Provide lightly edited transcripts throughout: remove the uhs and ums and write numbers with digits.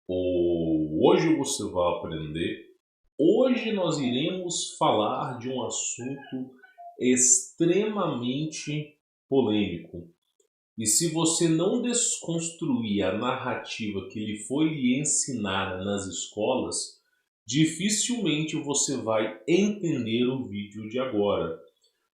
Hoje você vai aprender. Hoje nós iremos falar de um assunto extremamente polêmico. E se você não desconstruir a narrativa que lhe foi lhe ensinada nas escolas, dificilmente você vai entender o vídeo de agora.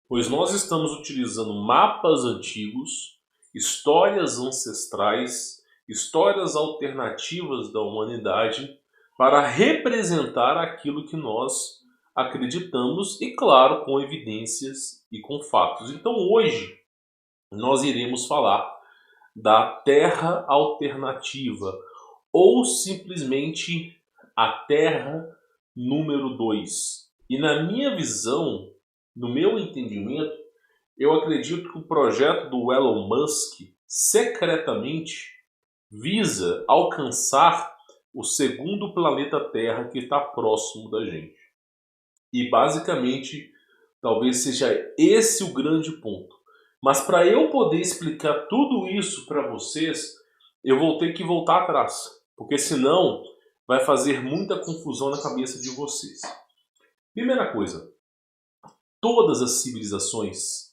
Pois nós estamos utilizando mapas antigos, histórias ancestrais, histórias alternativas da humanidade para representar aquilo que nós acreditamos e, claro, com evidências e com fatos. Então, hoje nós iremos falar da Terra alternativa ou simplesmente a Terra número 2. E na minha visão, no meu entendimento, eu acredito que o projeto do Elon Musk secretamente visa alcançar o segundo planeta Terra que está próximo da gente. E basicamente, talvez seja esse o grande ponto. Mas para eu poder explicar tudo isso para vocês, eu vou ter que voltar atrás. Porque senão vai fazer muita confusão na cabeça de vocês. Primeira coisa, todas as civilizações,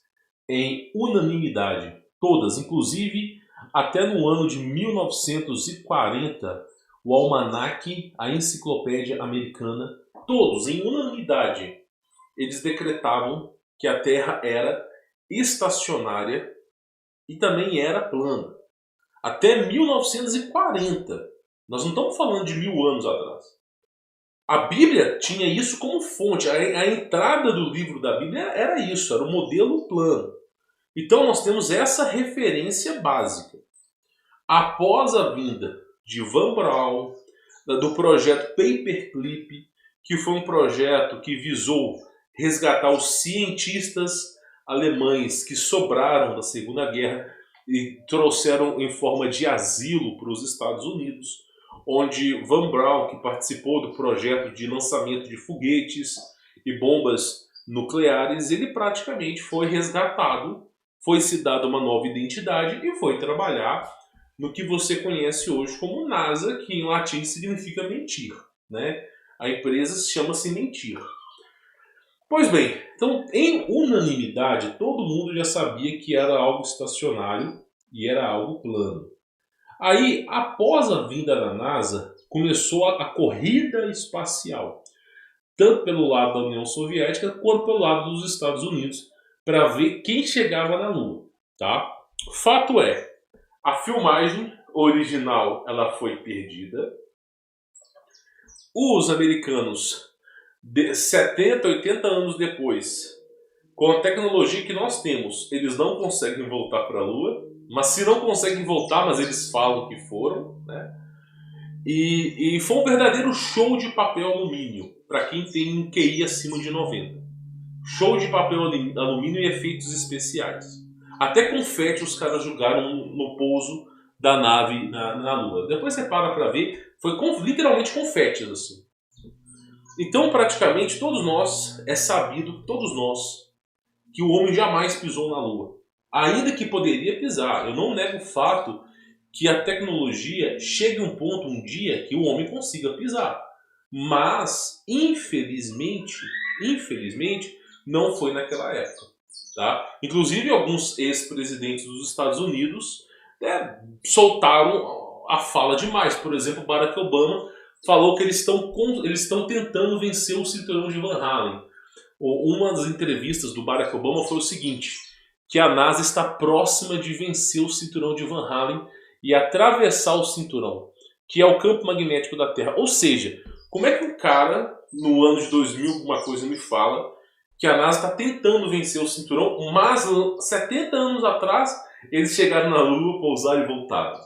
em unanimidade, todas, inclusive até no ano de 1940, o Almanac, a Enciclopédia Americana, todos, em unanimidade, eles decretavam que a Terra era estacionária e também era plana. Até 1940. Nós não estamos falando de 1000 anos atrás. A Bíblia tinha isso como fonte. A entrada do livro da Bíblia era isso, era o modelo plano. Então nós temos essa referência básica. Após a vinda de Van Braun, do projeto Paperclip, que foi um projeto que visou resgatar os cientistas alemães que sobraram da Segunda Guerra e trouxeram em forma de asilo para os Estados Unidos, onde Van Braun, que participou do projeto de lançamento de foguetes e bombas nucleares, ele praticamente foi resgatado, foi-se dada uma nova identidade e foi trabalhar no que você conhece hoje como NASA, que em latim significa mentir, né? A empresa chama-se Mentir. Pois bem, então em unanimidade todo mundo já sabia que era algo estacionário e era algo plano. Aí, após a vinda da NASA, começou a corrida espacial, tanto pelo lado da União Soviética quanto pelo lado dos Estados Unidos, para ver quem chegava na Lua, tá? Fato é, a filmagem original ela foi perdida. Os americanos, 70, 80 anos depois, com a tecnologia que nós temos, eles não conseguem voltar para a Lua. Mas se não conseguem voltar, mas eles falam que foram, né? E foi um verdadeiro show de papel alumínio, para quem tem um QI acima de 90. Show de papel alumínio e efeitos especiais. Até confete os caras jogaram no pouso da nave na Lua. Depois você para ver, foi literalmente confetes assim. Então praticamente todos nós, é sabido, todos nós, que o homem jamais pisou na Lua. Ainda que poderia pisar. Eu não nego o fato que a tecnologia chegue a um ponto, um dia, que o homem consiga pisar. Mas, infelizmente, não foi naquela época. Tá? Inclusive, alguns ex-presidentes dos Estados Unidos soltaram a fala demais. Por exemplo, Barack Obama falou que eles estão tentando vencer o cinturão de Van Halen. Uma das entrevistas do Barack Obama foi o seguinte, que a NASA está próxima de vencer o cinturão de Van Halen e atravessar o cinturão, que é o campo magnético da Terra. Ou seja, como é que um cara, no ano de 2000, alguma coisa me fala, que a NASA está tentando vencer o cinturão, mas 70 anos atrás eles chegaram na Lua, pousaram e voltaram.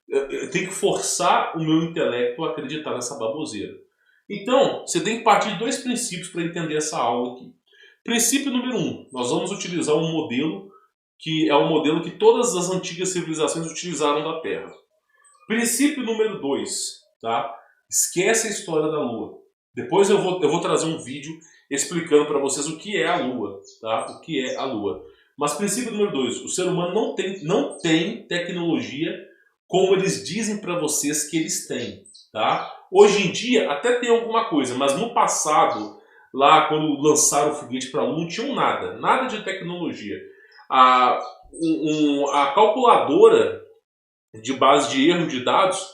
Eu tenho que forçar o meu intelecto a acreditar nessa baboseira. Então, você tem que partir de dois princípios para entender essa aula aqui. Princípio número 1, nós vamos utilizar um modelo que é o modelo que todas as antigas civilizações utilizaram da Terra. Princípio número 2, tá? Esquece a história da Lua. Depois eu vou trazer um vídeo explicando para vocês o que é a Lua, tá? O que é a Lua. Mas princípio número 2, o ser humano não tem tecnologia como eles dizem para vocês que eles têm, tá? Hoje em dia até tem alguma coisa, mas no passado, lá quando lançaram o foguete para a Lua, não tinham nada de tecnologia. A calculadora de base de erro de dados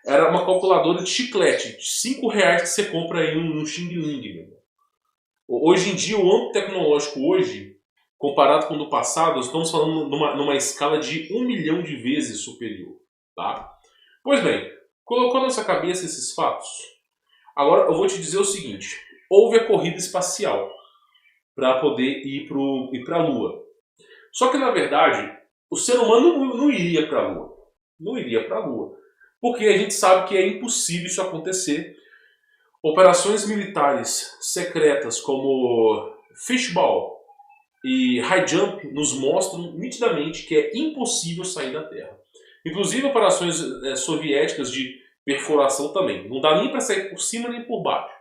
era uma calculadora de chiclete, de R$ 5 que você compra aí no Xing Ling, meu irmão. Hoje em dia, o âmbito tecnológico hoje, comparado com o do passado, nós estamos falando numa escala de 1 milhão de vezes superior. Tá? Pois bem, colocou na sua cabeça esses fatos, agora eu vou te dizer o seguinte: houve a corrida espacial para poder ir para a Lua. Só que, na verdade, o ser humano não iria para a Lua. Não iria para a Lua. Porque a gente sabe que é impossível isso acontecer. Operações militares secretas como Fishball e High Jump nos mostram nitidamente que é impossível sair da Terra. Inclusive operações soviéticas de perfuração também. Não dá nem para sair por cima nem por baixo.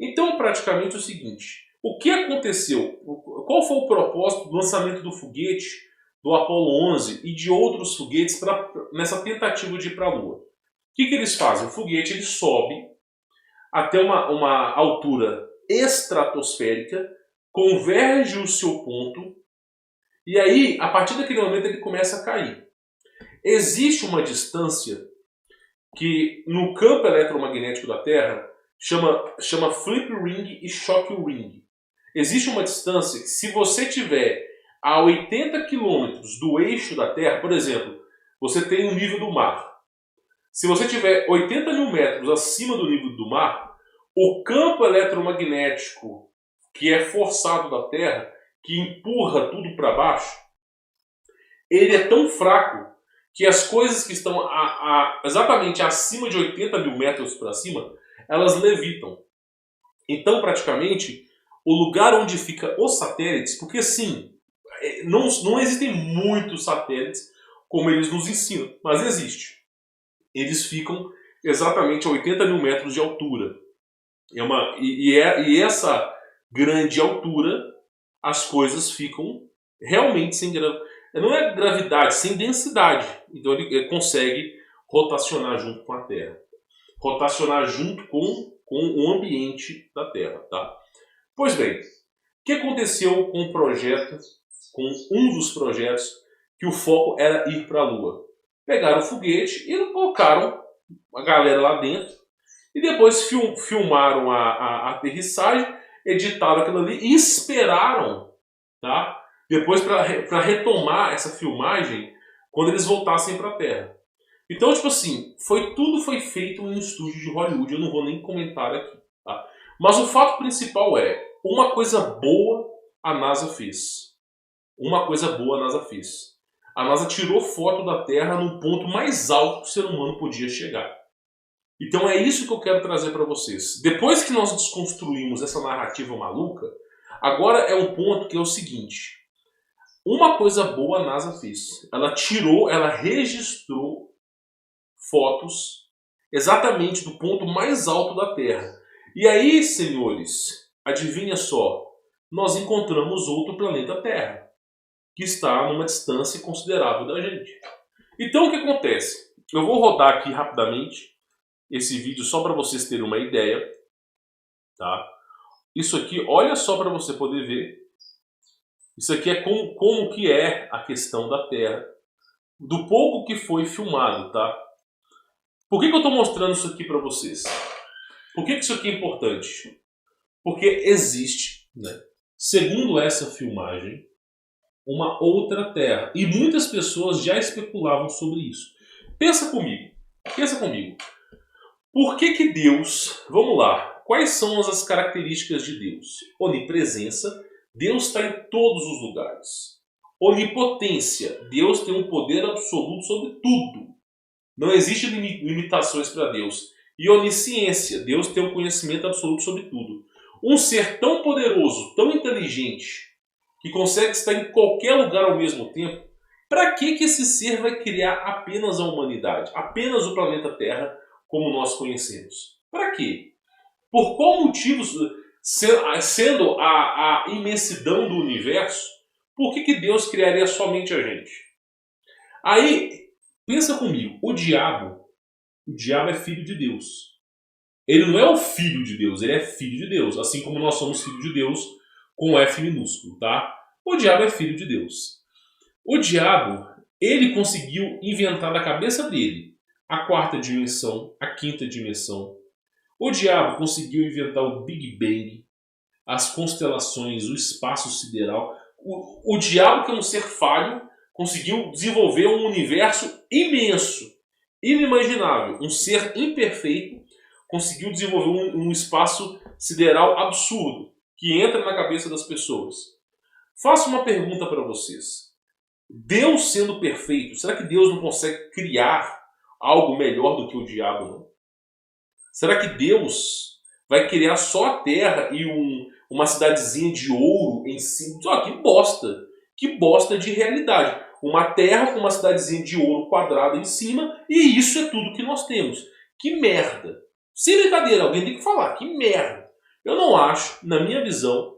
Então, praticamente é o seguinte: o que aconteceu? Qual foi o propósito do lançamento do foguete do Apollo 11 e de outros foguetes nessa tentativa de ir para a Lua? O que eles fazem? O foguete ele sobe até uma altura estratosférica, converge o seu ponto, e aí, a partir daquele momento, ele começa a cair. Existe uma distância que, no campo eletromagnético da Terra, chama flip ring e shock ring. Existe uma distância que, se você tiver a 80 km do eixo da Terra, por exemplo, você tem o nível do mar. Se você tiver 80 mil metros acima do nível do mar, o campo eletromagnético que é forçado da Terra, que empurra tudo para baixo, ele é tão fraco que as coisas que estão exatamente acima de 80 mil metros para cima, elas levitam. Então, praticamente, o lugar onde fica os satélites, porque sim, não existem muitos satélites como eles nos ensinam, mas existe. Eles ficam exatamente a 80 mil metros de altura. E essa grande altura, as coisas ficam realmente sem gravidade. Não é gravidade, sem densidade. Então ele consegue rotacionar junto com a Terra. Rotacionar junto com o ambiente da Terra. Tá? Pois bem, o que aconteceu com o projeto, com um dos projetos, que o foco era ir para a Lua? Pegaram o foguete e colocaram a galera lá dentro e depois filmaram a aterrissagem, editaram aquilo ali e esperaram, tá? Depois para retomar essa filmagem quando eles voltassem para a Terra. Então, tipo assim, tudo foi feito em um estúdio de Hollywood, eu não vou nem comentar aqui, tá? Mas o fato principal é, uma coisa boa a NASA fez. Uma coisa boa a NASA fez. A NASA tirou foto da Terra no ponto mais alto que o ser humano podia chegar. Então é isso que eu quero trazer para vocês. Depois que nós desconstruímos essa narrativa maluca, agora é um ponto que é o seguinte: uma coisa boa a NASA fez. Ela registrou fotos exatamente do ponto mais alto da Terra. E aí, senhores, adivinha só, nós encontramos outro planeta Terra, que está numa distância considerável da gente. Então o que acontece? Eu vou rodar aqui rapidamente esse vídeo só para vocês terem uma ideia, tá? Isso aqui, olha só para você poder ver. Isso aqui é como que é a questão da Terra, do pouco que foi filmado, tá? Por que eu estou mostrando isso aqui para vocês? Por que isso aqui é importante? Porque existe, né, segundo essa filmagem, uma outra Terra. E muitas pessoas já especulavam sobre isso. Pensa comigo. Por que Deus... Vamos lá. Quais são as características de Deus? Onipresença. Deus está em todos os lugares. Onipotência. Deus tem um poder absoluto sobre tudo. Não existem limitações para Deus. E onisciência. Deus tem um conhecimento absoluto sobre tudo. Um ser tão poderoso, tão inteligente, que consegue estar em qualquer lugar ao mesmo tempo, para que esse ser vai criar apenas a humanidade? Apenas o planeta Terra como nós conhecemos? Para quê? Por qual motivo, sendo a imensidão do universo, por que Deus criaria somente a gente? Aí Pensa comigo, o diabo é filho de Deus. Ele não é o filho de Deus, ele é filho de Deus, assim como nós somos filhos de Deus com F minúsculo, tá? O diabo é filho de Deus. O diabo, ele conseguiu inventar da cabeça dele a quarta dimensão, a quinta dimensão. O diabo conseguiu inventar o Big Bang, as constelações, o espaço sideral. O diabo, que é um ser falho, conseguiu desenvolver um universo imenso, inimaginável. Um ser imperfeito conseguiu desenvolver um espaço sideral absurdo, que entra na cabeça das pessoas. Faço uma pergunta para vocês. Deus sendo perfeito, será que Deus não consegue criar algo melhor do que o diabo, não? Será que Deus vai criar só a terra e uma cidadezinha de ouro em cima? Que bosta! Que bosta de realidade. Uma terra com uma cidadezinha de ouro quadrada em cima e isso é tudo que nós temos. Que merda! Sem brincadeira, alguém tem que falar. Que merda! Eu não acho, na minha visão,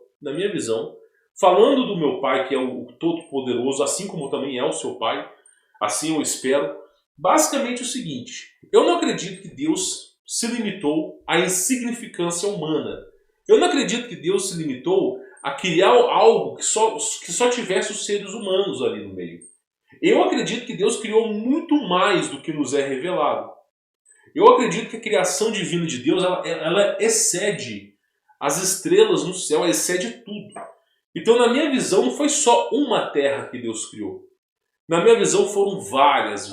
falando do meu pai, que é o Todo-Poderoso, assim como também é o seu pai, assim eu espero, basicamente o seguinte: eu não acredito que Deus se limitou à insignificância humana. Eu não acredito que Deus se limitou a criar algo que só tivesse os seres humanos ali no meio. Eu acredito que Deus criou muito mais do que nos é revelado. Eu acredito que a criação divina de Deus ela excede as estrelas no céu, ela excede tudo. Então, na minha visão, não foi só uma terra que Deus criou. Na minha visão, foram várias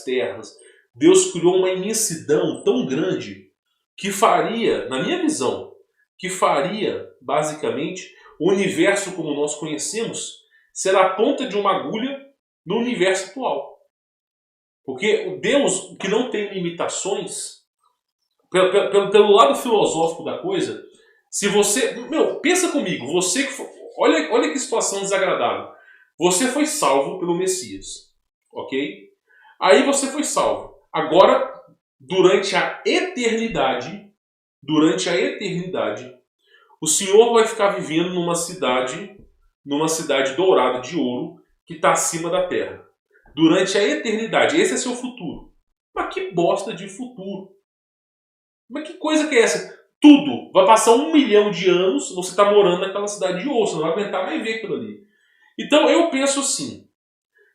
terras. Deus criou uma imensidão tão grande que faria, na minha visão, basicamente, o universo como nós conhecemos ser a ponta de uma agulha no universo atual. Porque o Deus que não tem limitações, pelo lado filosófico da coisa, se você... pensa comigo, olha que situação desagradável. Você foi salvo pelo Messias, ok? Aí você foi salvo. Agora, durante a eternidade, o Senhor vai ficar vivendo numa cidade dourada de ouro que está acima da terra. Durante a eternidade. Esse é seu futuro. Mas que bosta de futuro. Mas que coisa que é essa? Tudo. Vai passar 1 milhão de anos, você está morando naquela cidade de ouro. Você não vai aguentar mais ver aquilo ali. Então eu penso assim.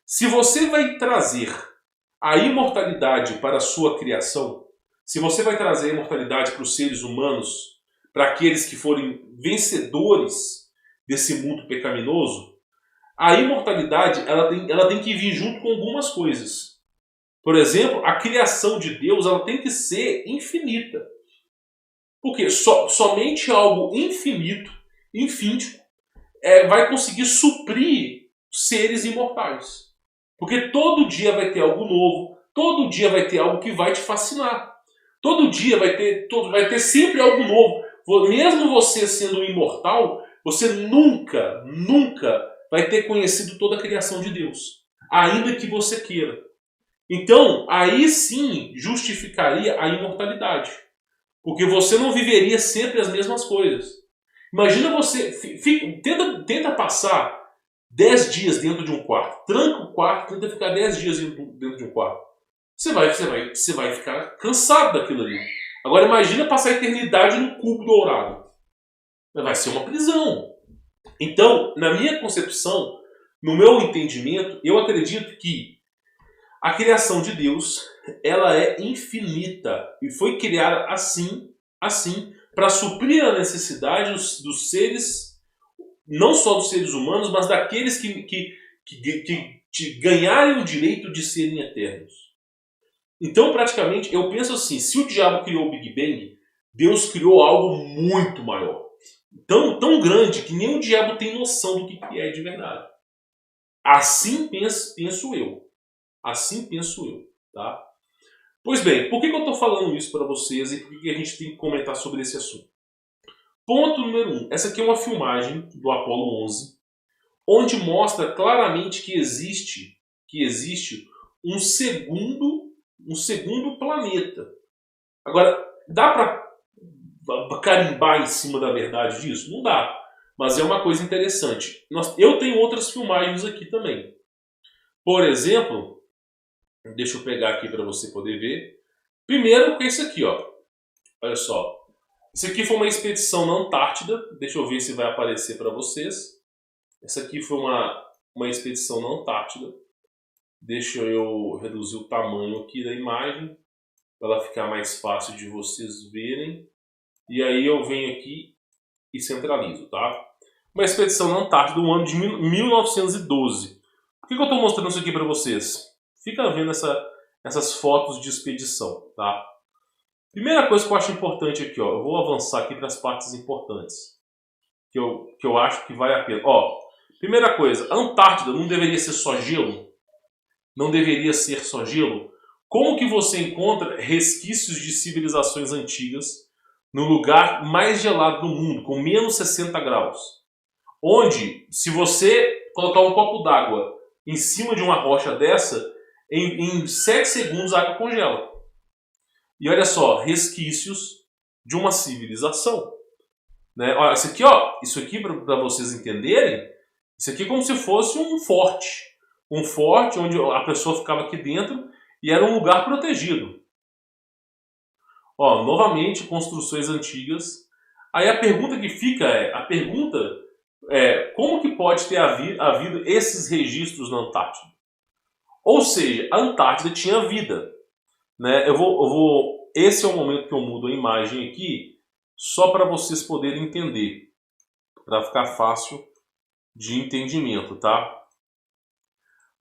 Se você vai trazer a imortalidade para a sua criação, se você vai trazer a imortalidade para os seres humanos, para aqueles que forem vencedores desse mundo pecaminoso, a imortalidade ela tem que vir junto com algumas coisas. Por exemplo, a criação de Deus ela tem que ser infinita. Porque somente algo infinito vai conseguir suprir seres imortais. Porque todo dia vai ter algo novo, todo dia vai ter algo que vai te fascinar. Todo dia vai ter sempre algo novo. Mesmo você sendo imortal, você nunca vai ter conhecido toda a criação de Deus. Ainda que você queira. Então, aí sim justificaria a imortalidade. Porque você não viveria sempre as mesmas coisas. Imagina você... Tenta passar 10 dias dentro de um quarto. Tranca o quarto, tenta ficar 10 dias dentro de um quarto. Você vai ficar cansado daquilo ali. Agora imagina passar a eternidade num cubo dourado. Vai ser uma prisão. Então, na minha concepção, no meu entendimento, eu acredito que a criação de Deus ela é infinita e foi criada assim para suprir a necessidade dos seres, não só dos seres humanos, mas daqueles que ganharem o direito de serem eternos. Então, praticamente, eu penso assim, se o diabo criou o Big Bang, Deus criou algo muito maior. Tão grande que nem o diabo tem noção do que é de verdade. Assim penso eu. Assim penso eu. Tá? Pois bem, por que eu estou falando isso para vocês e por que a gente tem que comentar sobre esse assunto? Ponto número 1. Essa aqui é uma filmagem do Apollo 11, onde mostra claramente que existe um segundo planeta. Agora, dá para carimbar em cima da verdade disso? Não dá. Mas é uma coisa interessante. Eu tenho outras filmagens aqui também. Por exemplo, Deixa eu pegar aqui para você poder ver. Primeiro, que é isso aqui, ó. Olha só. Isso aqui foi uma expedição na Antártida. Deixa eu ver se vai aparecer para vocês. Essa aqui foi uma expedição na Antártida. Deixa eu reduzir o tamanho aqui da imagem para ela ficar mais fácil de vocês verem. E aí eu venho aqui e centralizo, tá? Uma expedição na Antártida do ano de 1912. Por que eu estou mostrando isso aqui para vocês? Fica vendo essas fotos de expedição, tá? Primeira coisa que eu acho importante aqui, ó, eu vou avançar aqui para as partes importantes, que eu acho que vale a pena. Ó, primeira coisa, a Antártida não deveria ser só gelo? Não deveria ser só gelo? Como que você encontra resquícios de civilizações antigas no lugar mais gelado do mundo, com menos 60 graus? Onde, se você colocar um copo d'água em cima de uma rocha dessa, em 7 segundos a água congela. E olha só, resquícios de uma civilização. Né? Olha, isso aqui para vocês entenderem, isso aqui é como se fosse um forte. Um forte onde a pessoa ficava aqui dentro e era um lugar protegido. Ó, novamente, construções antigas. Aí a pergunta que fica como que pode ter havido esses registros na Antártida? Ou seja, a Antártida tinha vida. Né? Esse é o momento que eu mudo a imagem aqui, só para vocês poderem entender, para ficar fácil de entendimento, tá?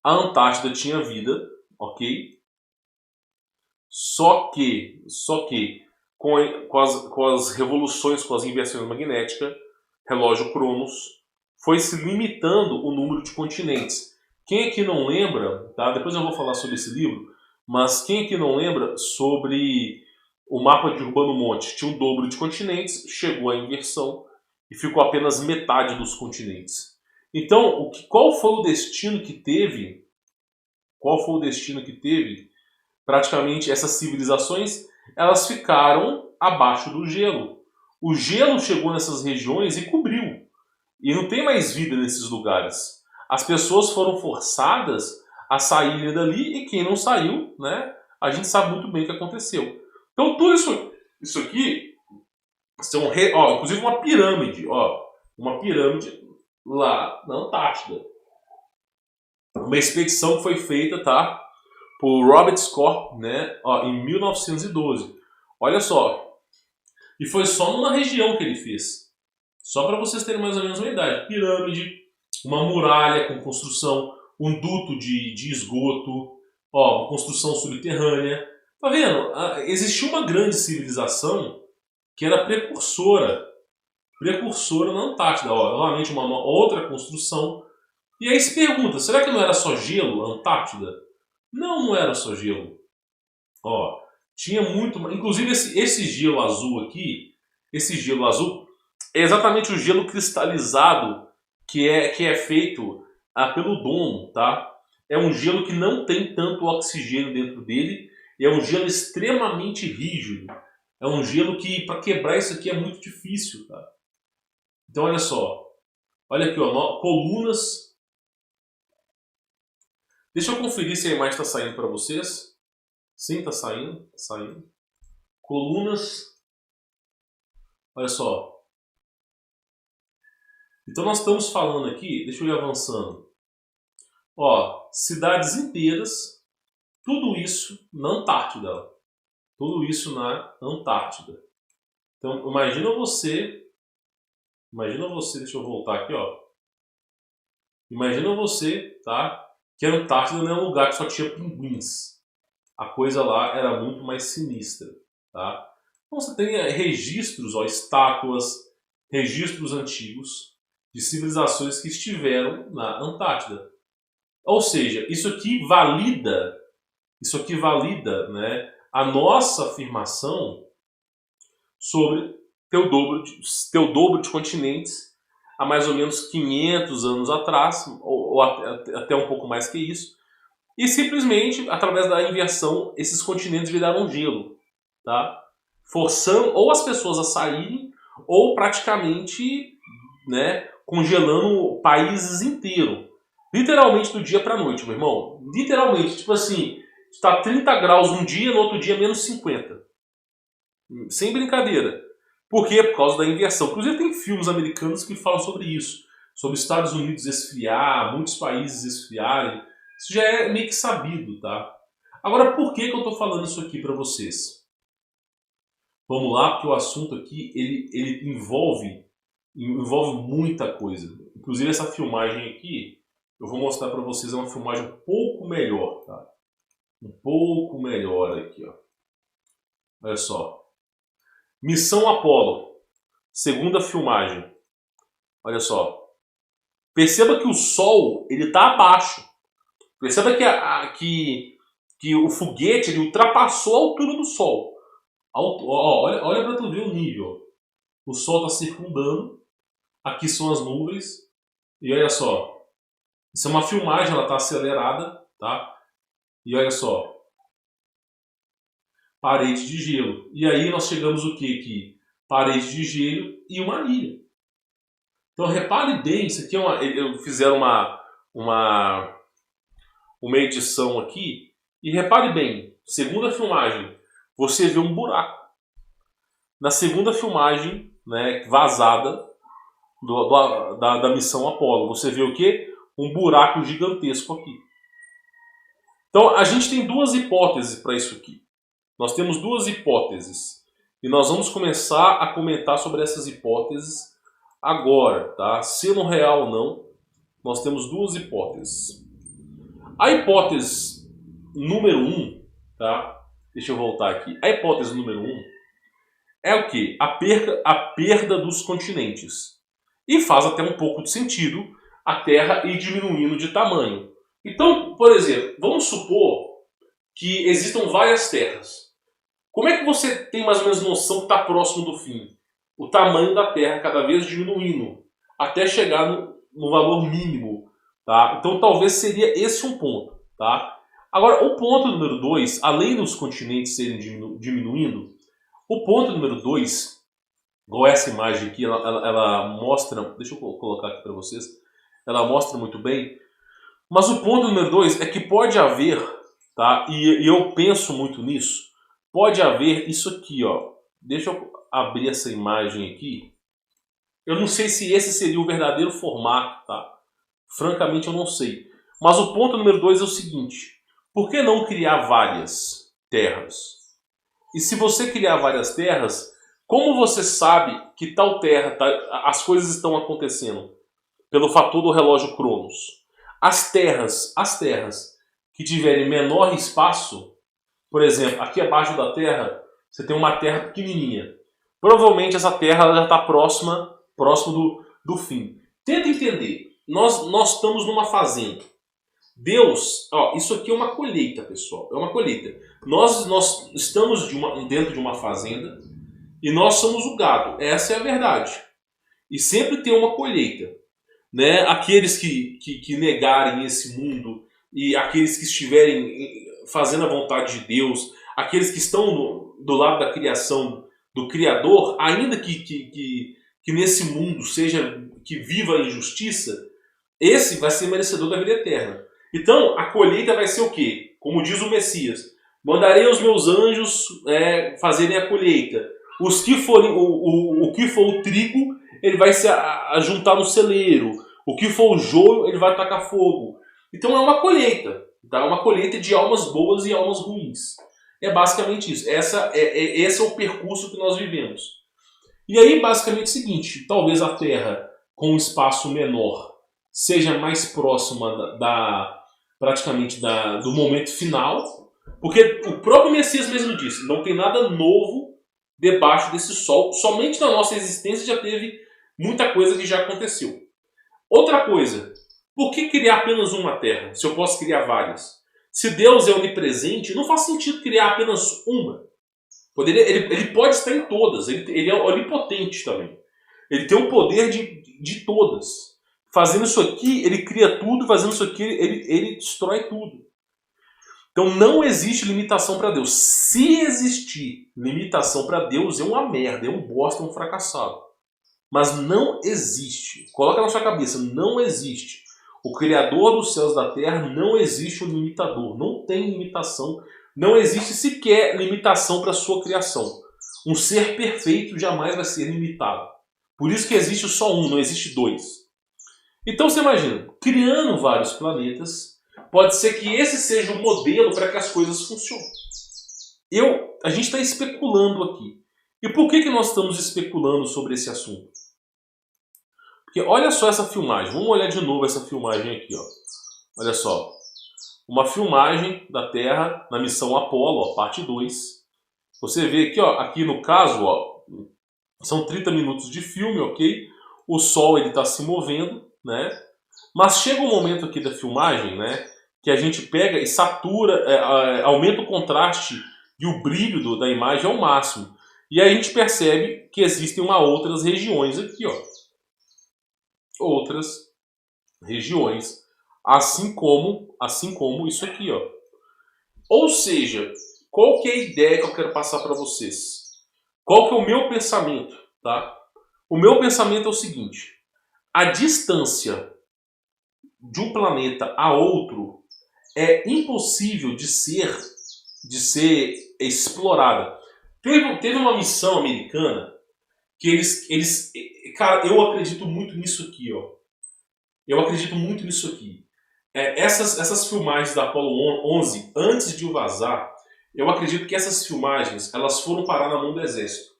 A Antártida tinha vida, ok? Só que com as revoluções, com as inversões magnéticas, relógio Cronos, foi se limitando o número de continentes. Quem aqui não lembra, tá? Depois eu vou falar sobre esse livro, mas quem aqui não lembra sobre o mapa de Urbano Monte? Tinha um dobro de continentes, chegou à inversão e ficou apenas metade dos continentes. Então, qual foi o destino que teve? Qual foi o destino que teve? Praticamente essas civilizações, elas ficaram abaixo do gelo. O gelo chegou nessas regiões e cobriu. E não tem mais vida nesses lugares. As pessoas foram forçadas a saírem dali e quem não saiu, né, a gente sabe muito bem o que aconteceu. Então tudo isso aqui são, inclusive uma pirâmide lá na Antártida. Uma expedição que foi feita, tá, por Robert Scott, né, em 1912. Olha só. E foi só numa região que ele fez. Só para vocês terem mais ou menos uma ideia. Pirâmide, uma muralha com construção, um duto de esgoto, uma construção subterrânea. Tá vendo? Existia uma grande civilização que era precursora na Antártida. Novamente uma outra construção. E aí se pergunta, será que não era só gelo a Antártida? Não era só gelo. Tinha muito... Inclusive esse gelo azul aqui, esse gelo azul é exatamente o gelo cristalizado que é feito pelo domo, tá? É um gelo que não tem tanto oxigênio dentro dele, e é um gelo extremamente rígido. É um gelo que, para quebrar isso aqui, é muito difícil, tá? Então, olha só. Olha aqui, colunas. Deixa eu conferir se a imagem está saindo para vocês. Sim, está saindo. Colunas. Olha só. Então nós estamos falando aqui, deixa eu ir avançando. Cidades inteiras, tudo isso na Antártida. Tudo isso na Antártida. Então imagina você, deixa eu voltar aqui, Imagina você, tá? Que a Antártida não é um lugar que só tinha pinguins. A coisa lá era muito mais sinistra, tá? Então você tem registros, estátuas, registros antigos de civilizações que estiveram na Antártida. Ou seja, isso aqui valida, né, a nossa afirmação sobre ter o dobro de continentes há mais ou menos 500 anos atrás, ou até um pouco mais que isso, e simplesmente, através da inversão, esses continentes viraram gelo, tá? Forçando ou as pessoas a saírem, ou praticamente, né, congelando países inteiros. Literalmente do dia pra noite, meu irmão. Literalmente, tipo assim, está 30 graus um dia, no outro dia menos 50. Sem brincadeira. Por quê? Por causa da inversão. Inclusive tem filmes americanos que falam sobre isso. Sobre Estados Unidos esfriar, muitos países esfriarem. Isso já é meio que sabido, tá? Agora, por que eu estou falando isso aqui para vocês? Vamos lá, porque o assunto aqui ele envolve muita coisa. Inclusive essa filmagem aqui, eu vou mostrar para vocês, é uma filmagem um pouco melhor, tá? Um pouco melhor aqui, ó. Olha só. Missão Apollo, segunda filmagem. Olha só. Perceba que o Sol ele está abaixo. Perceba que o foguete ele ultrapassou a altura do Sol. Olha para tu ver o nível. O Sol está circundando. Aqui são as nuvens. E olha só. Isso é uma filmagem, ela está acelerada, tá? E olha só. Parede de gelo. E aí nós chegamos o que aqui? Parede de gelo e uma ilha. Então repare bem, isso aqui fizeram uma edição aqui. E repare bem, segunda filmagem, você vê um buraco. Na segunda filmagem, né, vazada da missão Apollo, você vê o quê? Um buraco gigantesco aqui. Então a gente tem duas hipóteses para isso aqui. Nós temos duas hipóteses. E nós vamos começar a comentar sobre essas hipóteses agora, tá? Sendo real ou não, nós temos duas hipóteses. A hipótese número 1, tá? Deixa eu voltar aqui. A hipótese número 1 é o quê? A perda dos continentes. E faz até um pouco de sentido a Terra ir diminuindo de tamanho. Então, por exemplo, vamos supor que existam várias terras. Como é que você tem mais ou menos noção que está próximo do fim? O tamanho da Terra cada vez diminuindo, até chegar no valor mínimo. Tá? Então talvez seria esse um ponto. Tá? Agora, o ponto número 2, além dos continentes serem diminuindo, o ponto número 2, igual essa imagem aqui, ela mostra, deixa eu colocar aqui para vocês, ela mostra muito bem, mas o ponto número 2 é que pode haver, tá? E eu penso muito nisso, pode haver isso aqui, ó. Deixa eu abrir essa imagem aqui. Eu não sei se esse seria o verdadeiro formato, tá? Francamente eu não sei. Mas o ponto número 2 é o seguinte: por que não criar várias terras? E se você criar várias terras, como você sabe que tal terra, as coisas estão acontecendo? Pelo fator do relógio Cronos. As terras que tiverem menor espaço, por exemplo, aqui abaixo da Terra, você tem uma terra pequenininha. Provavelmente essa terra já está próximo do fim. Tenta entender. Nós estamos numa fazenda. Deus, ó, isso aqui é uma colheita, pessoal. É uma colheita. Nós estamos dentro de uma fazenda e nós somos o gado. Essa é a verdade. E sempre tem uma colheita. Né? Aqueles que negarem esse mundo e aqueles que estiverem fazendo a vontade de Deus, aqueles que estão do lado da criação do Criador, ainda que nesse mundo seja que viva a injustiça, esse vai ser merecedor da vida eterna. Então, a colheita vai ser o quê? Como diz o Messias: mandarei os meus anjos fazerem a colheita. O que for o trigo, ele vai se juntar no celeiro. O que for o joio, ele vai tacar fogo. Então é uma colheita. Tá? É uma colheita de almas boas e almas ruins. É basicamente isso. Esse é o percurso que nós vivemos. E aí, basicamente é o seguinte: talvez a Terra, com um espaço menor, seja mais próxima do momento final. Porque o próprio Messias mesmo disse: não tem nada novo debaixo desse sol. Somente na nossa existência já teve muita coisa que já aconteceu. Outra coisa, por que criar apenas uma terra, se eu posso criar várias? Se Deus é onipresente, não faz sentido criar apenas uma. Ele pode estar em todas, ele é onipotente também. Ele tem o poder de todas. Fazendo isso aqui, ele cria tudo, fazendo isso aqui, ele destrói tudo. Então não existe limitação para Deus. Se existir limitação para Deus, é uma merda, é um bosta, é um fracassado. Mas não existe. Coloca na sua cabeça, não existe. O Criador dos céus e da terra, não existe um limitador, não tem limitação, não existe sequer limitação para a sua criação. Um ser perfeito jamais vai ser limitado. Por isso que existe só um, não existe dois. Então você imagina, criando vários planetas, pode ser que esse seja o modelo para que as coisas funcionem. A gente está especulando aqui. E por que nós estamos especulando sobre esse assunto? Porque olha só essa filmagem. Vamos olhar de novo essa filmagem aqui. Ó. Olha só. Uma filmagem da Terra na missão Apollo, ó, parte 2. Você vê aqui, ó, aqui no caso, ó, são 30 minutos de filme, ok? O Sol está se movendo, né? Mas chega um momento aqui da filmagem, né, que a gente pega e satura, aumenta o contraste e o brilho da imagem ao máximo. E aí a gente percebe que existem outras regiões aqui, ó. Outras regiões, assim como isso aqui, ó. Ou seja, qual que é a ideia que eu quero passar para vocês? Qual que é o meu pensamento, tá? O meu pensamento é o seguinte: a distância de um planeta a outro é impossível de ser explorada. Teve uma missão americana que eles... Cara, eu acredito muito nisso aqui, ó. Eu acredito muito nisso aqui. Essas filmagens da Apollo 11, antes de vazar, eu acredito que essas filmagens elas foram parar na mão do Exército.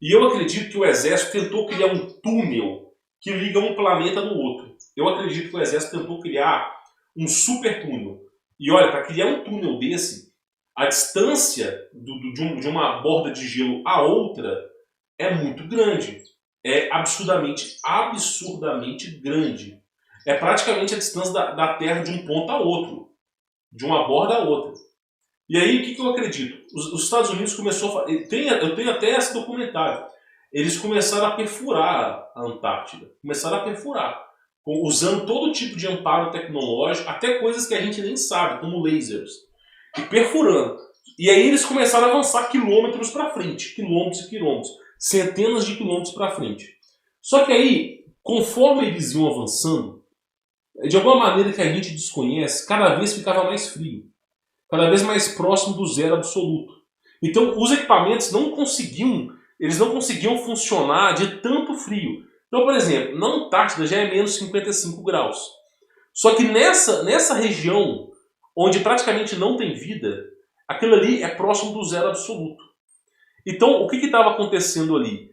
E eu acredito que o Exército tentou criar um túnel que liga um planeta no outro. Eu acredito que o Exército tentou criar um super túnel. E olha, para criar um túnel desse, a distância de uma borda de gelo a outra é muito grande. É absurdamente grande. É praticamente a distância da Terra de um ponto a outro. De uma borda a outra. E aí, o que eu acredito? Os Estados Unidos começou a... Eu tenho até esse documentário. Eles começaram a perfurar a Antártida. Começaram a perfurar. Usando todo tipo de amparo tecnológico, até coisas que a gente nem sabe, como lasers. E perfurando. E aí eles começaram a avançar quilômetros para frente. Quilômetros e quilômetros. Centenas de quilômetros para frente. Só que aí, conforme eles iam avançando, de alguma maneira que a gente desconhece, cada vez ficava mais frio. Cada vez mais próximo do zero absoluto. Então os equipamentos não conseguiam funcionar de tanto frio. Então, por exemplo, na Antártida já é menos 55 graus. Só que nessa região, onde praticamente não tem vida, aquilo ali é próximo do zero absoluto. Então, o que estava acontecendo ali?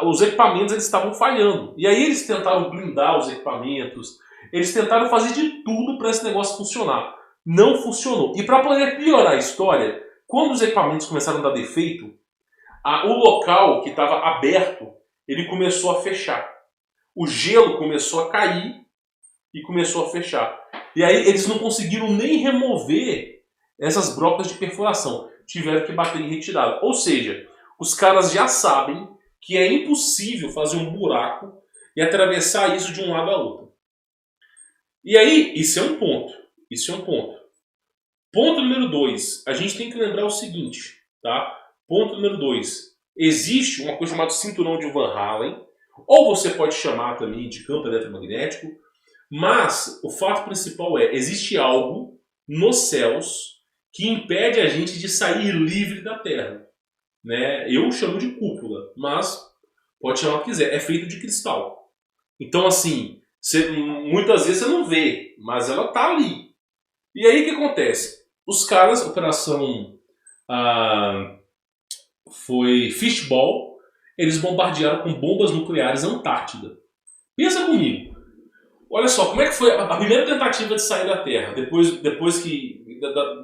Os equipamentos eles estavam falhando. E aí eles tentaram blindar os equipamentos, eles tentaram fazer de tudo para esse negócio funcionar. Não funcionou. E para poder piorar a história, quando os equipamentos começaram a dar defeito, o local que estava aberto, ele começou a fechar. O gelo começou a cair e começou a fechar. E aí eles não conseguiram nem remover essas brocas de perfuração. Tiveram que bater em retirada. Ou seja, os caras já sabem que é impossível fazer um buraco e atravessar isso de um lado a outro. E aí, isso é um ponto. Ponto número 2. A gente tem que lembrar o seguinte, tá? Ponto número 2. Existe uma coisa chamada cinturão de Van Allen, ou você pode chamar também de campo eletromagnético, mas o fato principal existe algo nos céus que impede a gente de sair livre da Terra. Né? Eu chamo de cúpula, mas pode chamar o que quiser. É feito de cristal. Então, assim, muitas vezes você não vê, mas ela tá ali. E aí o que acontece? Os caras, a operação foi Fishball, eles bombardearam com bombas nucleares a Antártida. Pensa comigo. Olha só, como é que foi a primeira tentativa de sair da Terra, depois que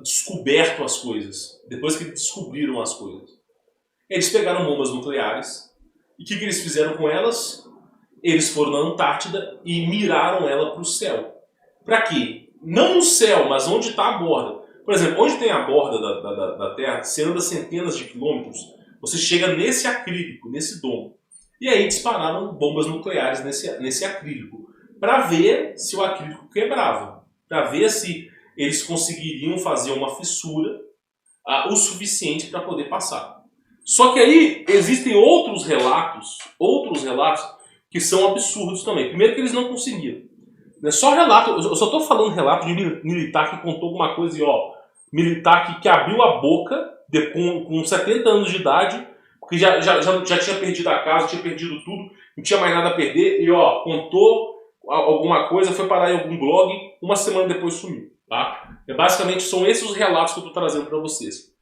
descoberto as coisas, depois que descobriram as coisas. Eles pegaram bombas nucleares, e o que eles fizeram com elas? Eles foram na Antártida e miraram ela para o céu. Para quê? Não no céu, mas onde está a borda. Por exemplo, onde tem a borda da Terra, você anda centenas de quilômetros, você chega nesse acrílico, nesse domo. E aí dispararam bombas nucleares nesse acrílico, para ver se o acrílico quebrava, para ver se eles conseguiriam fazer uma fissura o suficiente para poder passar. Só que aí existem outros relatos que são absurdos também. Primeiro que eles não conseguiram. É só relato, eu só estou falando relato de militar que contou alguma coisa e ó, militar que abriu a boca com 70 anos de idade, porque já tinha perdido a casa, tinha perdido tudo, não tinha mais nada a perder, e ó, contou alguma coisa, foi parar em algum blog, uma semana depois sumiu. Tá? Basicamente são esses os relatos que eu estou trazendo para vocês.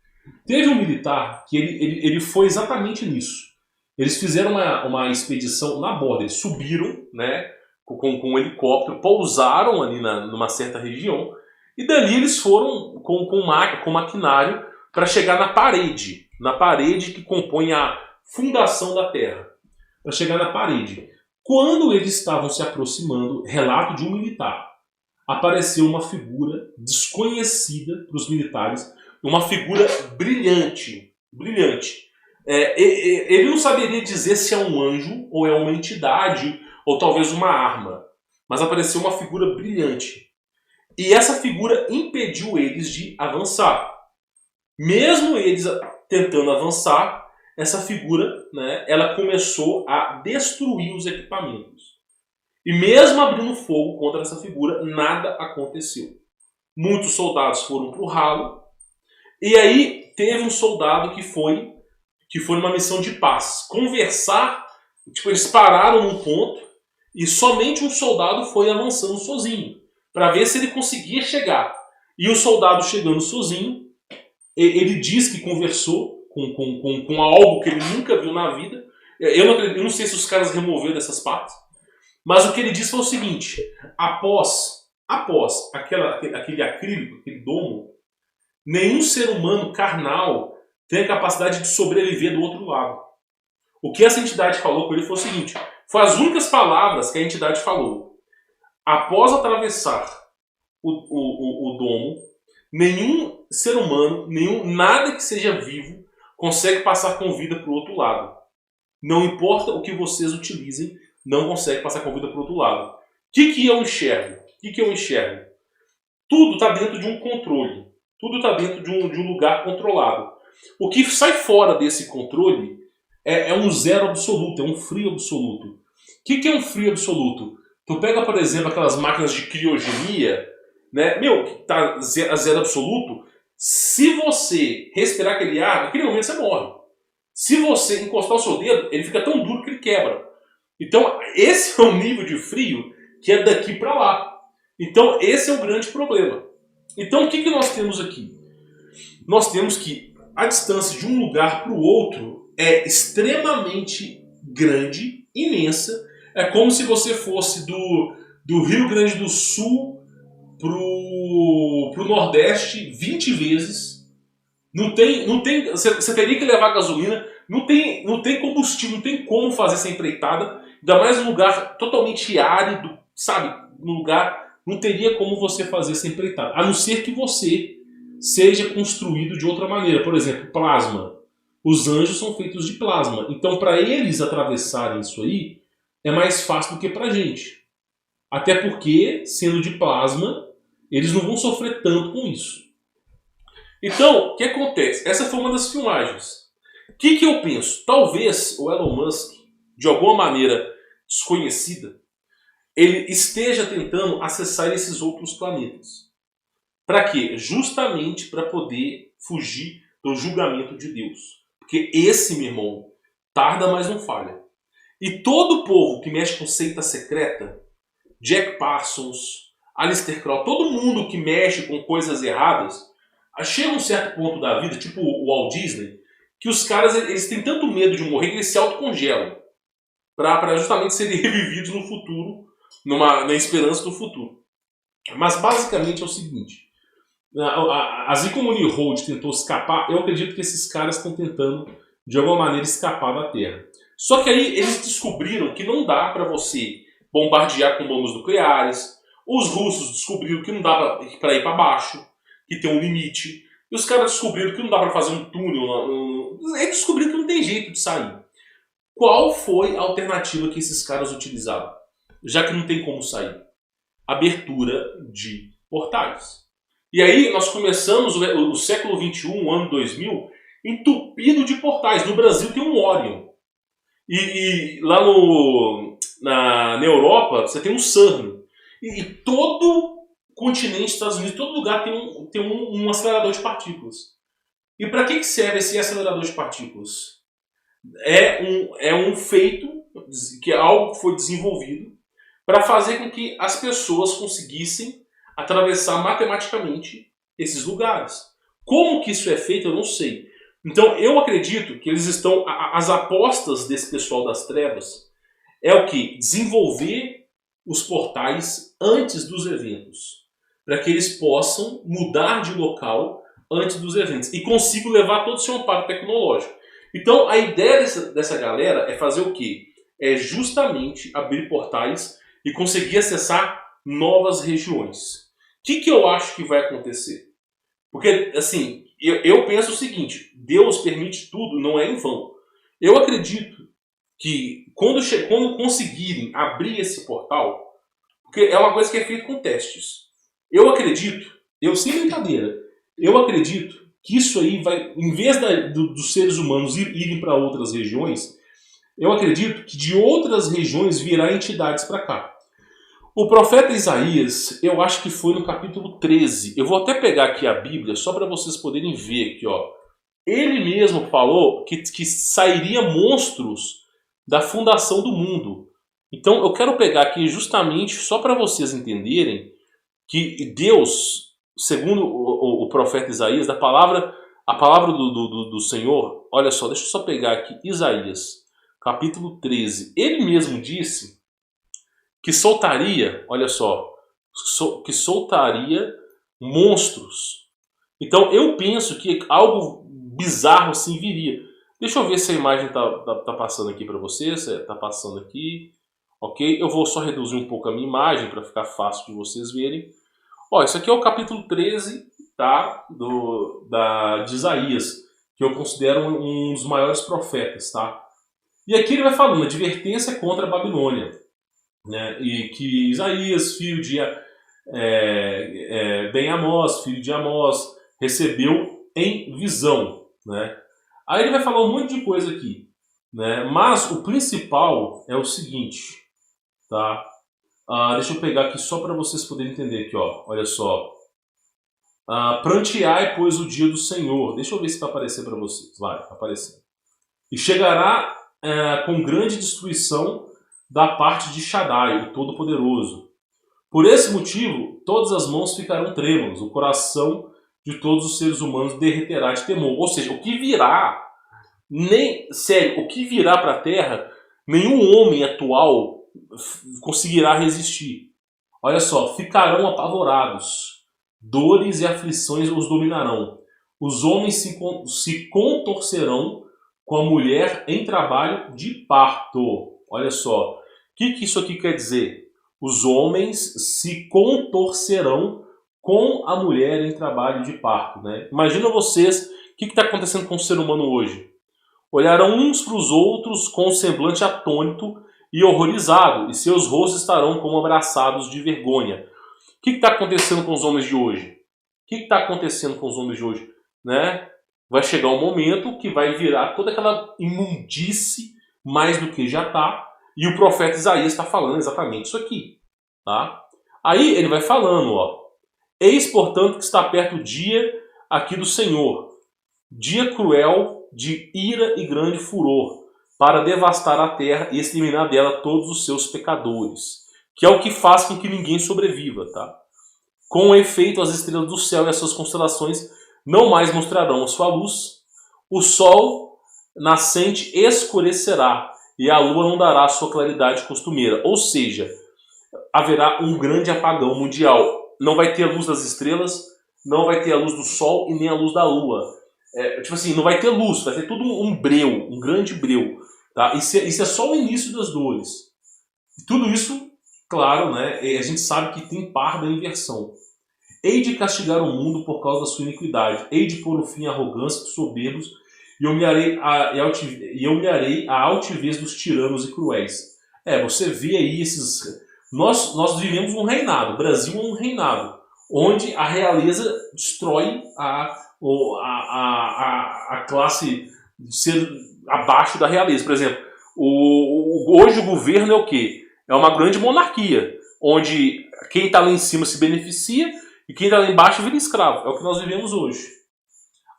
Teve um militar que ele foi exatamente nisso. Eles fizeram uma expedição na borda, eles subiram, né, com um helicóptero, pousaram ali numa certa região, e dali eles foram com maquinário para chegar na parede que compõe a fundação da Terra. Para chegar na parede. Quando eles estavam se aproximando, relato de um militar, apareceu uma figura desconhecida para os militares, uma figura brilhante, brilhante. Ele não saberia dizer se é um anjo ou é uma entidade ou talvez uma arma, mas apareceu uma figura brilhante. E essa figura impediu eles de avançar. Mesmo eles tentando avançar, essa figura, né, ela começou a destruir os equipamentos. E mesmo abrindo fogo contra essa figura, nada aconteceu. Muitos soldados foram para o ralo. E aí teve um soldado que foi numa missão de paz. Conversar, tipo, eles pararam num ponto e somente um soldado foi avançando sozinho, para ver se ele conseguia chegar. E o soldado chegando sozinho, ele diz que conversou com algo que ele nunca viu na vida. Eu não sei se os caras removeram essas partes, mas o que ele disse foi o seguinte: após aquele acrílico, aquele domo, nenhum ser humano carnal tem a capacidade de sobreviver do outro lado. O que essa entidade falou com ele foi o seguinte: foi as únicas palavras que a entidade falou. Após atravessar o domo, nenhum ser humano, nada que seja vivo, consegue passar com vida para o outro lado. Não importa o que vocês utilizem, não consegue passar com vida para o outro lado. O que eu enxergo? Tudo está dentro de um controle. Tudo está dentro de um lugar controlado. O que sai fora desse controle é um zero absoluto, é um frio absoluto. O que é um frio absoluto? Tu pega, por exemplo, aquelas máquinas de criogenia, né? Que tá a zero absoluto. Se você respirar aquele ar, naquele momento você morre. Se você encostar o seu dedo, ele fica tão duro que ele quebra. Então, esse é o nível de frio que é daqui para lá. Então, esse é o grande problema. Então, o que nós temos aqui? Nós temos que a distância de um lugar para o outro é extremamente grande, imensa. É como se você fosse do Rio Grande do Sul pro Nordeste 20 vezes. Você teria que levar gasolina, não tem combustível, não tem como fazer essa empreitada. Ainda mais um lugar totalmente árido, sabe? Um lugar, não teria como você fazer essa empreitada. A não ser que você seja construído de outra maneira. Por exemplo, plasma. Os anjos são feitos de plasma. Então, para eles atravessarem isso aí, é mais fácil do que para a gente. Até porque, sendo de plasma, eles não vão sofrer tanto com isso. Então, o que acontece? Essa foi uma das filmagens. O que eu penso? Talvez o Elon Musk, de alguma maneira desconhecida, ele esteja tentando acessar esses outros planetas. Para quê? Justamente para poder fugir do julgamento de Deus. Porque esse, meu irmão, tarda, mas não falha. E todo povo que mexe com seita secreta, Jack Parsons, Aleister Crowley, todo mundo que mexe com coisas erradas, chega um certo ponto da vida, tipo o Walt Disney, que os caras eles têm tanto medo de morrer que eles se autocongelam para justamente serem revividos no futuro, na esperança do futuro. Mas basicamente é o seguinte: a Zicomuni Road tentou escapar. Eu acredito que esses caras estão tentando de alguma maneira escapar da Terra. Só que aí eles descobriram que não dá para você bombardear com bombas nucleares. Os russos descobriram que não dá para ir para baixo, que tem um limite. E os caras descobriram que não dá para fazer um túnel. Eles descobriram que não tem jeito de sair. Qual foi a alternativa que esses caras utilizaram? Já que não tem como sair. Abertura de portais. E aí nós começamos o século XXI, o ano 2000, entupido de portais. No Brasil tem um Orion. E lá na Europa você tem um CERN. E todo continente dos Estados Unidos, todo lugar tem um acelerador de partículas. E para que serve esse acelerador de partículas? É um feito, que é algo que foi desenvolvido para fazer com que as pessoas conseguissem atravessar matematicamente esses lugares. Como que isso é feito, eu não sei. Então eu acredito que eles estão... As apostas desse pessoal das trevas é o que? Desenvolver os portais antes dos eventos. Para que eles possam mudar de local antes dos eventos. E consigam levar todo o seu amparo tecnológico. Então a ideia dessa galera é fazer o quê? É justamente abrir portais e conseguir acessar novas regiões. O que eu acho que vai acontecer? Porque, assim, eu penso o seguinte, Deus permite tudo, não é em vão. Eu acredito que quando conseguirem abrir esse portal, porque é uma coisa que é feita com testes, eu acredito, sem brincadeira, eu acredito que isso aí vai, em vez dos seres humanos irem para outras regiões, eu acredito que de outras regiões virá entidades para cá. O profeta Isaías, eu acho que foi no capítulo 13. Eu vou até pegar aqui a Bíblia, só para vocês poderem ver aqui, ó. Ele mesmo falou que sairia monstros da fundação do mundo. Então eu quero pegar aqui justamente só para vocês entenderem que Deus, segundo o profeta Isaías, a palavra do Senhor, olha só, deixa eu só pegar aqui Isaías, capítulo 13. Ele mesmo disse que soltaria, olha só, que soltaria monstros. Então eu penso que algo bizarro assim viria. Deixa eu ver se a imagem tá passando aqui para vocês. Tá passando aqui. Ok? Eu vou só reduzir um pouco a minha imagem para ficar fácil de vocês verem. Ó, isso aqui é o capítulo 13, tá? De Isaías, que eu considero um dos maiores profetas, tá? E aqui ele vai falando, advertência contra a Babilônia, né? E que Isaías, filho de Ben-Amós, filho de Amós, recebeu em visão, né? Aí ele vai falar um monte de coisa aqui, né? Mas o principal é o seguinte, tá? Deixa eu pegar aqui só para vocês poderem entender aqui, ó. Olha só. Pranteai, pois, o dia do Senhor. Deixa eu ver se vai aparecer para vocês. Vai aparecer. E chegará com grande destruição da parte de Shaddai, o Todo-Poderoso. Por esse motivo, todas as mãos ficarão trêmulas, o coração de todos os seres humanos derreterá de temor. Ou seja, o que virá, o que virá para a Terra, nenhum homem atual conseguirá resistir. Olha só, ficarão apavorados, dores e aflições os dominarão. Os homens se contorcerão com a mulher em trabalho de parto. Olha só, o que isso aqui quer dizer? Os homens se contorcerão com a mulher em trabalho de parto, né? Imagina vocês, o que está acontecendo com o ser humano hoje? Olharão uns para os outros com um semblante atônito e horrorizado, e seus rostos estarão como abraçados de vergonha. O que está acontecendo com os homens de hoje? O que está acontecendo com os homens de hoje? Né? Vai chegar um momento que vai virar toda aquela imundície, mais do que já está, e o profeta Isaías está falando exatamente isso aqui. Tá? Aí ele vai falando, ó. Eis, portanto, que está perto o dia aqui do Senhor, dia cruel de ira e grande furor, para devastar a terra e exterminar dela todos os seus pecadores, que é o que faz com que ninguém sobreviva. Tá? Com efeito, as estrelas do céu e as suas constelações não mais mostrarão a sua luz, o sol nascente escurecerá, e a lua não dará a sua claridade costumeira. Ou seja, haverá um grande apagão mundial. Não vai ter a luz das estrelas, não vai ter a luz do sol e nem a luz da lua. Tipo assim, não vai ter luz, vai ter tudo um breu, um grande breu. Tá? Isso é só o início das dores. E tudo isso, claro, né, a gente sabe que tem par da inversão. Hei de castigar o mundo por causa da sua iniquidade. Hei de pôr o fim à arrogância dos soberbos e humilharei a altivez dos tiranos e cruéis. Você vê aí esses... Nós vivemos um reinado, o Brasil é um reinado, onde a realeza destrói a classe de ser abaixo da realeza. Por exemplo, hoje o governo é o quê? É uma grande monarquia. onde quem está lá em cima se beneficia e quem está lá embaixo vira escravo. É o que nós vivemos hoje.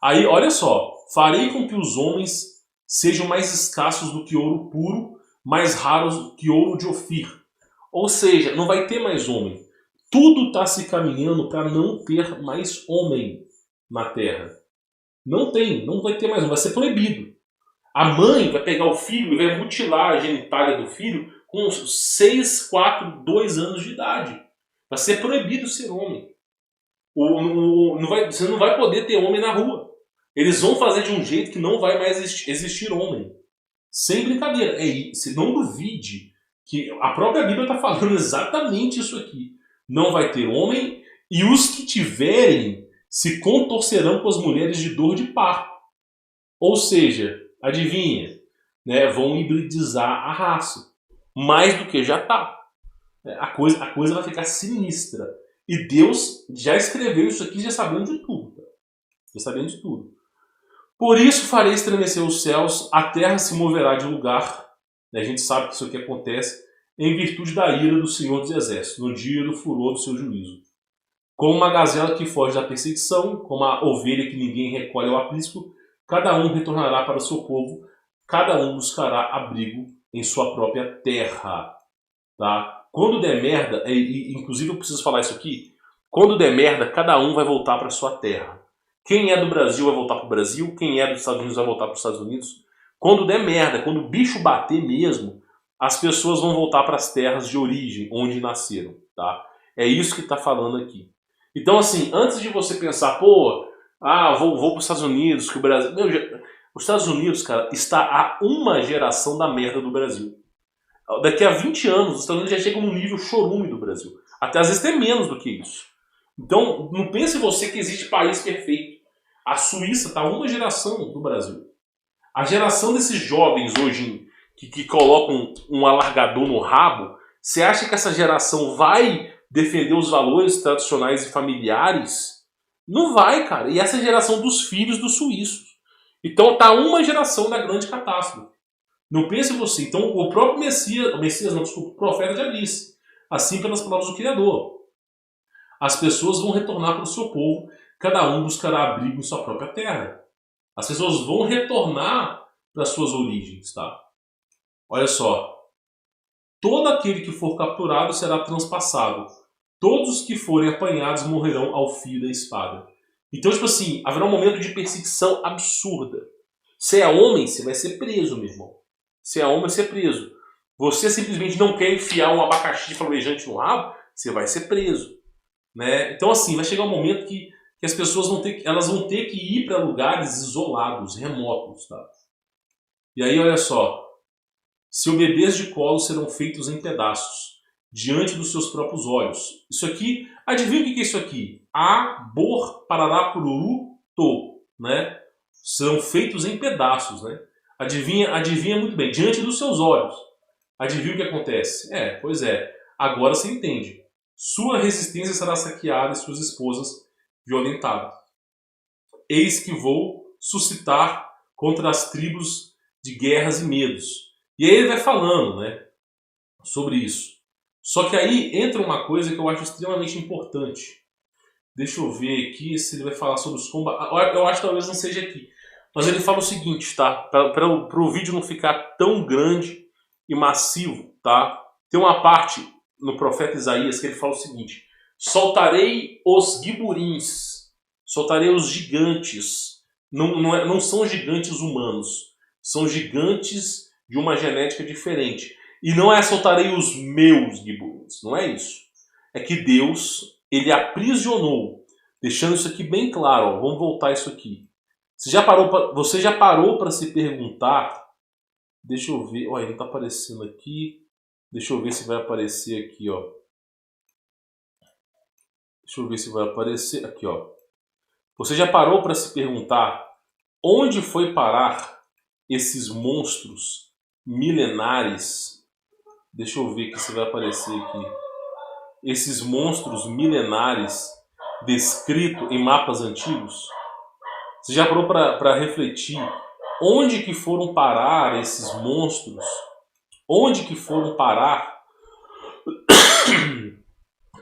Aí, olha só, farei com que os homens sejam mais escassos do que ouro puro, mais raros do que ouro de Ofir. Ou seja, não vai ter mais homem. Tudo está se caminhando para não ter mais homem na Terra. Não vai ter mais homem, vai ser proibido. A mãe vai pegar o filho e vai mutilar a genitália do filho com 6, 4, 2 anos de idade. Vai ser proibido ser homem. Você não vai poder ter homem na rua. Eles vão fazer de um jeito que não vai mais existir homem. Sem brincadeira. Você não duvide que a própria Bíblia está falando exatamente isso aqui. Não vai ter homem e os que tiverem se contorcerão com as mulheres de dor de parto. Ou seja, adivinha, né, vão hibridizar a raça. Mais do que já está. A coisa vai ficar sinistra. E Deus já escreveu isso aqui já sabendo de tudo. Tá? Já sabendo de tudo. Por isso farei estremecer os céus, a terra se moverá de lugar. A gente sabe que isso aqui acontece em virtude da ira do Senhor dos Exércitos, no dia do furor do seu juízo. Como uma gazela que foge da perseguição, como a ovelha que ninguém recolhe ao aprisco, cada um retornará para o seu povo, cada um buscará abrigo em sua própria terra. Tá? Quando der merda, inclusive eu preciso falar isso aqui, quando der merda, cada um vai voltar para sua terra. Quem é do Brasil vai voltar para o Brasil, quem é dos Estados Unidos vai voltar para os Estados Unidos. Quando der merda, quando o bicho bater mesmo, as pessoas vão voltar para as terras de origem, onde nasceram. Tá? É isso que está falando aqui. Então, assim, antes de você pensar, vou para os Estados Unidos, que o Brasil... Os Estados Unidos, cara, está a uma geração da merda do Brasil. Daqui a 20 anos, os Estados Unidos já chegam no nível chorume do Brasil. Até às vezes tem menos do que isso. Então, não pense você que existe país perfeito. A Suíça está a uma geração do Brasil. A geração desses jovens hoje que colocam um alargador no rabo, você acha que essa geração vai defender os valores tradicionais e familiares? Não vai, cara. E essa é a geração dos filhos dos suíços. Então está uma geração da grande catástrofe. Não pense você. Então o próprio o profeta já disse, assim pelas palavras do Criador. As pessoas vão retornar para o seu povo, cada um buscará abrigo em sua própria terra. As pessoas vão retornar para suas origens, tá? Olha só. Todo aquele que for capturado será transpassado. Todos os que forem apanhados morrerão ao fio da espada. Então, tipo assim, haverá um momento de perseguição absurda. Se é homem, você vai ser preso, meu irmão. Se é homem, vai ser preso. Você simplesmente não quer enfiar um abacaxi flamejante no rabo, você vai ser preso. Né? Então, assim, vai chegar um momento que as pessoas vão ter que ir para lugares isolados, remotos. Tá? E aí, olha só. Seus bebês de colo serão feitos em pedaços, diante dos seus próprios olhos. Isso aqui, adivinha o que é isso aqui? Abor parará pururu to, né? Serão feitos em pedaços, né? Adivinha muito bem, diante dos seus olhos. Adivinha o que acontece? Pois é, agora você entende. Sua resistência será saqueada e suas esposas violentadas. Eis que vou suscitar contra as tribos de guerras e medos. E aí ele vai falando, né, sobre isso. Só que aí entra uma coisa que eu acho extremamente importante. Deixa eu ver aqui se ele vai falar sobre os combates. Eu acho que talvez não seja aqui. Mas ele fala o seguinte, tá? Para o vídeo não ficar tão grande e massivo, tá? Tem uma parte no profeta Isaías que ele fala o seguinte: soltarei os giburins, soltarei os gigantes. Não são gigantes humanos, são gigantes de uma genética diferente. E não é soltarei os meus giburins, não é isso. É que Deus, ele aprisionou, deixando isso aqui bem claro, ó, vamos voltar isso aqui. Você já parou para se perguntar, deixa eu ver, olha, ele está aparecendo aqui, deixa eu ver se vai aparecer aqui, ó. Deixa eu ver se vai aparecer aqui, ó. Você já parou para se perguntar onde foi parar esses monstros milenares? Deixa eu ver aqui se vai aparecer aqui. Esses monstros milenares descritos em mapas antigos. Você já parou para refletir onde que foram parar esses monstros? Onde que foram parar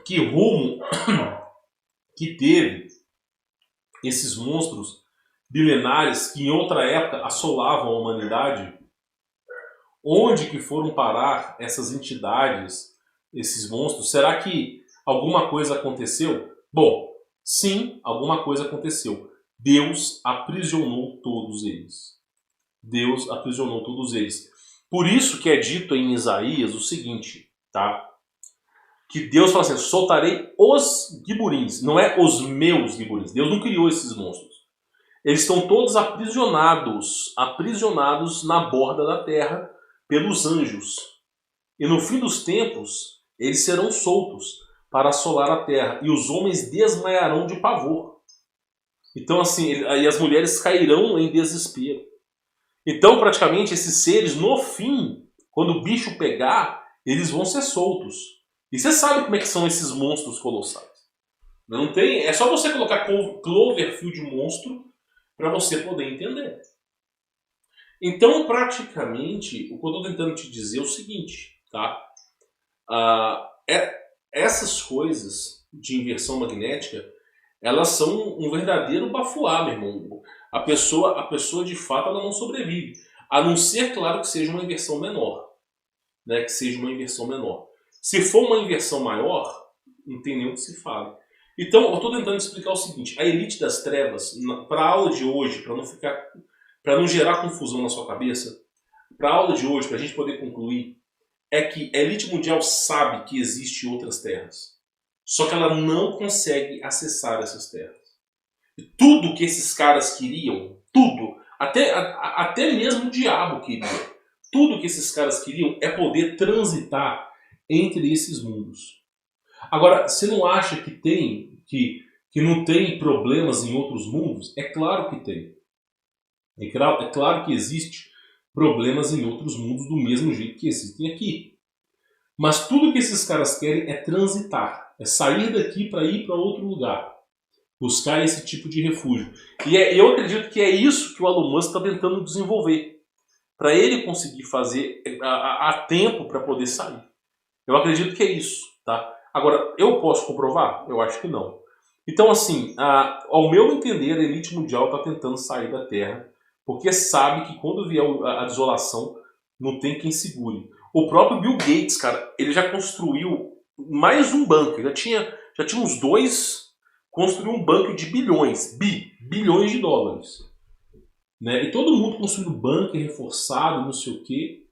que rumo que teve esses monstros milenares que em outra época assolavam a humanidade? Onde que foram parar essas entidades, esses monstros? Será que alguma coisa aconteceu? Bom, sim, alguma coisa aconteceu. Deus aprisionou todos eles. Deus aprisionou todos eles. Por isso que é dito em Isaías o seguinte, tá? Que Deus fala assim, soltarei os giburins, não é os meus giburins. Deus não criou esses monstros. Eles estão todos aprisionados na borda da terra pelos anjos. E no fim dos tempos, eles serão soltos para assolar a terra, e os homens desmaiarão de pavor. Então assim, aí as mulheres cairão em desespero. Então praticamente esses seres, no fim, quando o bicho pegar, eles vão ser soltos. E você sabe como é que são esses monstros colossais. Não tem, é só você colocar Cloverfield monstro para você poder entender. Então, praticamente, o que eu estou tentando te dizer é o seguinte, tá? Essas coisas de inversão magnética, elas são um verdadeiro bafuá, meu irmão. A pessoa de fato, ela não sobrevive. A não ser, claro, que seja uma inversão menor. Né? Que seja uma inversão menor. Se for uma inversão maior, não tem nem o que se fale. Então, eu estou tentando explicar o seguinte. A elite das trevas, para a aula de hoje, para não gerar confusão na sua cabeça, para a aula de hoje, para a gente poder concluir, é que a elite mundial sabe que existem outras terras. Só que ela não consegue acessar essas terras. E tudo que esses caras queriam, tudo, até mesmo o diabo queria, tudo que esses caras queriam é poder transitar entre esses mundos. Agora, você não acha que não tem problemas em outros mundos? É claro que tem. É claro que existe problemas em outros mundos do mesmo jeito que existem aqui. Mas tudo que esses caras querem é transitar. É sair daqui para ir para outro lugar. Buscar esse tipo de refúgio. E eu acredito que é isso que o Elon Musk está tentando desenvolver. Para ele conseguir fazer a tempo para poder sair. Eu acredito que é isso. Tá? Agora, eu posso comprovar? Eu acho que não. Então, assim, ao meu entender, a elite mundial está tentando sair da Terra, porque sabe que quando vier a desolação, não tem quem segure. O próprio Bill Gates, cara, ele já construiu mais um bunker. Já tinha uns dois, construiu um bunker de bilhões de dólares. Né? E todo mundo construindo bunker reforçado, não sei o quê.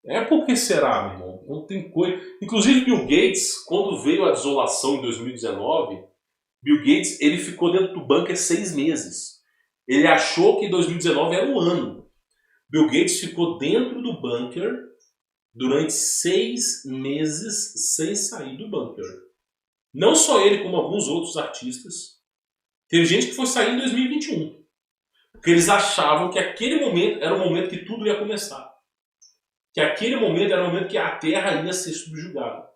É porque será, meu irmão? Não tem coisa. Inclusive, Bill Gates, quando veio a desolação em 2019, Bill Gates ele ficou dentro do bunker 6 meses. Ele achou que 2019 era o ano. Bill Gates ficou dentro do bunker durante 6 meses sem sair do bunker. Não só ele, como alguns outros artistas. Teve gente que foi sair em 2021. Porque eles achavam que aquele momento era o momento que tudo ia começar. Que aquele momento era o momento que a Terra ia ser subjugada.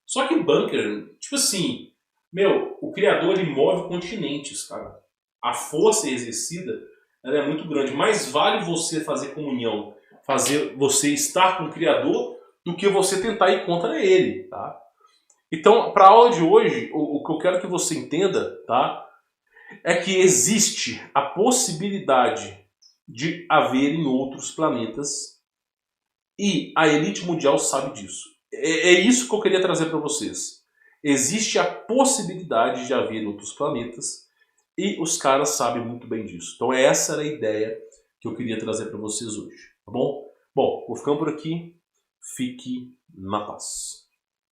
Só que bunker, tipo assim, o Criador ele move continentes, cara. A força exercida ela é muito grande. Mais vale você fazer comunhão, fazer você estar com o Criador, do que você tentar ir contra ele, tá? Então, para a aula de hoje, o que eu quero que você entenda, tá? É que existe a possibilidade de haver em outros planetas e a elite mundial sabe disso. É isso que eu queria trazer para vocês. Existe a possibilidade de haver em outros planetas e os caras sabem muito bem disso. Então essa era a ideia que eu queria trazer para vocês hoje, tá bom? Bom, vou ficando por aqui. Fique na paz.